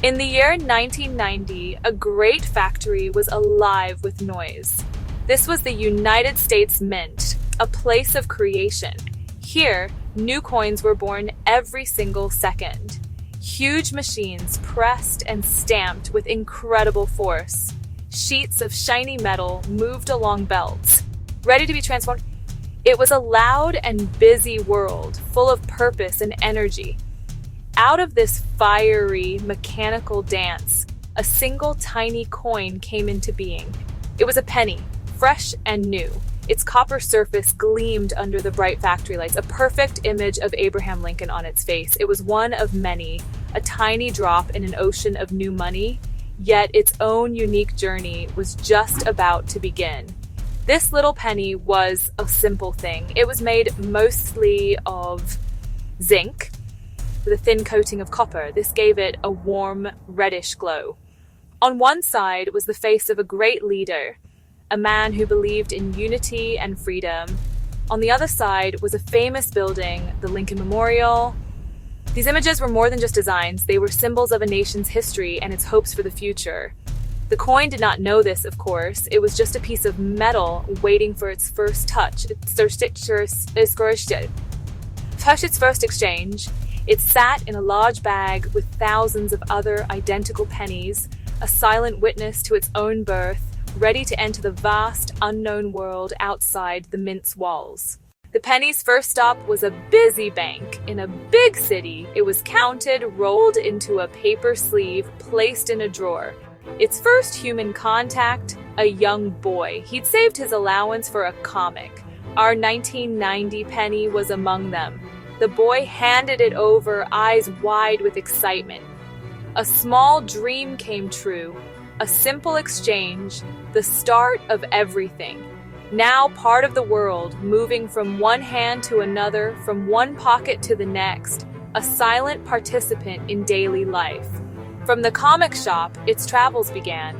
In the year 1990, a great factory was alive with noise. This was the United States Mint, a place of creation. Here, new coins were born every single second. Huge machines pressed and stamped with incredible force. Sheets of shiny metal moved along belts, ready to be transformed. It was a loud and busy world, full of purpose and energy. Out of this fiery, mechanical dance, a single tiny coin came into being. It was a penny, fresh and new. Its copper surface gleamed under the bright factory lights, a perfect image of Abraham Lincoln on its face. It was one of many, a tiny drop in an ocean of new money, yet its own unique journey was just about to begin. This little penny was a simple thing. It was made mostly of zinc, with a thin coating of copper. This gave it a warm, reddish glow. On one side was the face of a great leader, a man who believed in unity and freedom. On the other side was a famous building, the Lincoln Memorial. These images were more than just designs. They were symbols of a nation's history and its hopes for the future. The coin did not know this, of course. It was just a piece of metal waiting for its first touch. Its first exchange. It sat in a large bag with thousands of other identical pennies, a silent witness to its own birth, ready to enter the vast, unknown world outside the mint's walls. The penny's first stop was a busy bank in a big city. It was counted, rolled into a paper sleeve, placed in a drawer. Its first human contact, a young boy. He'd saved his allowance for a comic. Our 1990 penny was among them. The boy handed it over, eyes wide with excitement. A small dream came true, a simple exchange, the start of everything. Now part of the world, moving from one hand to another, from one pocket to the next, a silent participant in daily life. From the comic shop, its travels began,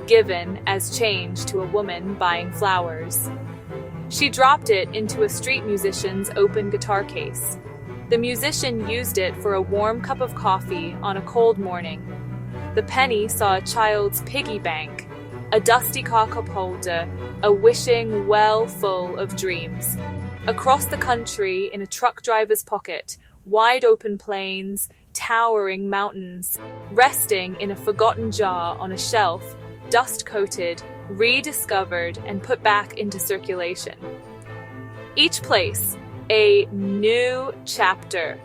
given as change to a woman buying flowers. She dropped it into a street musician's open guitar case. The musician used it for a warm cup of coffee on a cold morning. The penny saw a child's piggy bank, a dusty car cup holder, a wishing well full of dreams. Across the country, in a truck driver's pocket, wide open plains, towering mountains, resting in a forgotten jar on a shelf, dust-coated, rediscovered, and put back into circulation. Each place, a new chapter.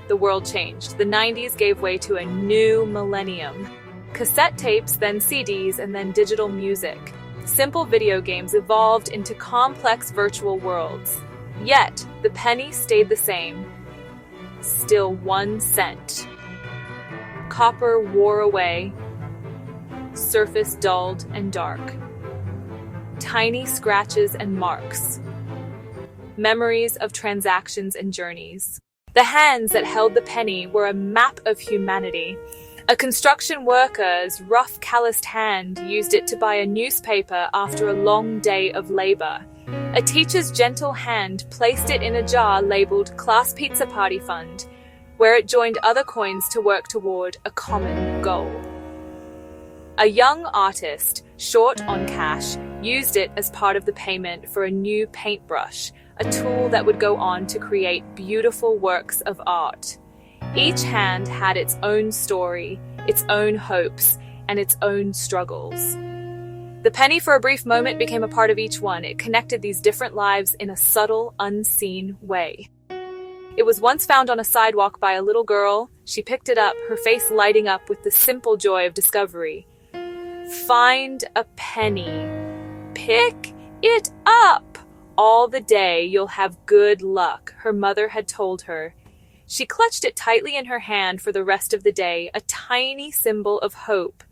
The world changed. The 90s gave way to a new millennium. Cassette tapes, then CDs, and then digital music. Simple video games evolved into complex virtual worlds. Yet, the penny stayed the same. Still 1 cent. Copper wore away. Surface dulled and dark. Tiny scratches and marks. Memories of transactions and journeys. The hands that held the penny were a map of humanity. A construction worker's rough, calloused hand used it to buy a newspaper after a long day of labor. A teacher's gentle hand placed it in a jar labeled Class Pizza Party Fund, where it joined other coins to work toward a common goal. A young artist, short on cash, used it as part of the payment for a new paintbrush, a tool that would go on to create beautiful works of art. Each hand had its own story, its own hopes, and its own struggles. The penny for a brief moment became a part of each one. It connected these different lives in a subtle, unseen way. It was once found on a sidewalk by a little girl. She picked it up, her face lighting up with the simple joy of discovery. Find a penny. Pick it up. All the day you'll have good luck, her mother had told her. She clutched it tightly in her hand for the rest of the day, a tiny symbol of hope.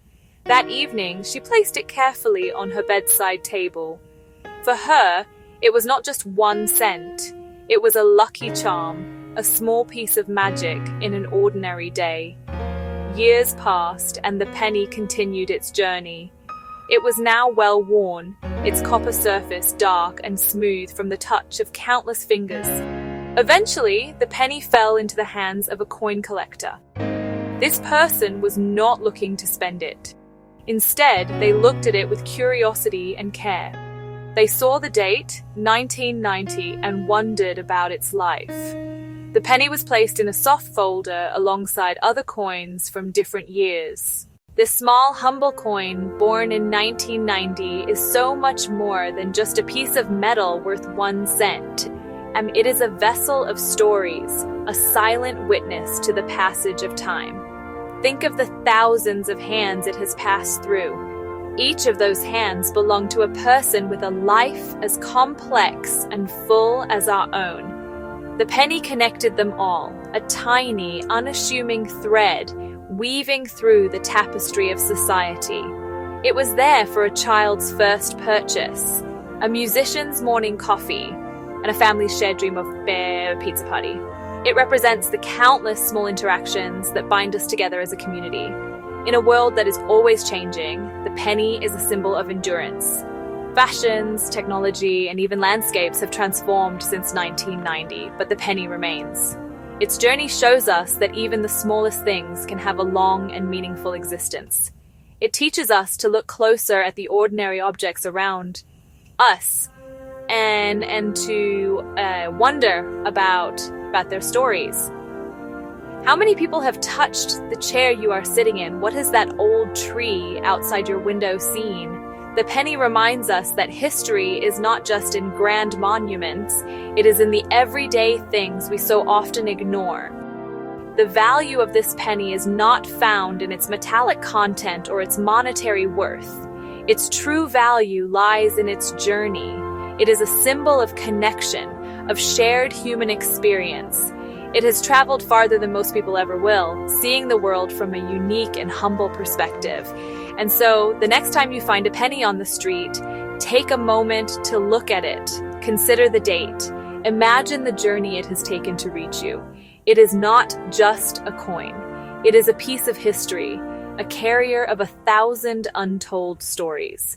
That evening, she placed it carefully on her bedside table. For her, it was not just 1 cent. It was a lucky charm, a small piece of magic in an ordinary day. Years passed, and the penny continued its journey. It was now well worn, its copper surface dark and smooth from the touch of countless fingers. Eventually, the penny fell into the hands of a coin collector. This person was not looking to spend it. Instead, they looked at it with curiosity and care. They saw the date, 1990, and wondered about its life. The penny was placed in a soft folder alongside other coins from different years. This small, humble coin, born in 1990, is so much more than just a piece of metal worth 1 cent. It is a vessel of stories, a silent witness to the passage of time. Think of the thousands of hands it has passed through. Each of those hands belong to a person with a life as complex and full as our own. The penny connected them all, a tiny, unassuming thread weaving through the tapestry of society. It was there for a child's first purchase, a musician's morning coffee, and a family's shared dream of a pizza party. It represents the countless small interactions that bind us together as a community. In a world that is always changing, the penny is a symbol of endurance. Fashions, technology, and even landscapes have transformed since 1990, but the penny remains. Its journey shows us that even the smallest things can have a long and meaningful existence. It teaches us to look closer at the ordinary objects around us and to wonder about their stories. How many people have touched the chair you are sitting in? What has that old tree outside your window seen? The penny reminds us that history is not just in grand monuments, it is in the everyday things we so often ignore. The value of this penny is not found in its metallic content or its monetary worth. Its true value lies in its journey. It is a symbol of connection, of shared human experience. It has traveled farther than most people ever will, seeing the world from a unique and humble perspective. And so, the next time you find a penny on the street, take a moment to look at it. Consider the date. Imagine the journey it has taken to reach you. It is not just a coin. It is a piece of history, a carrier of 1,000 untold stories.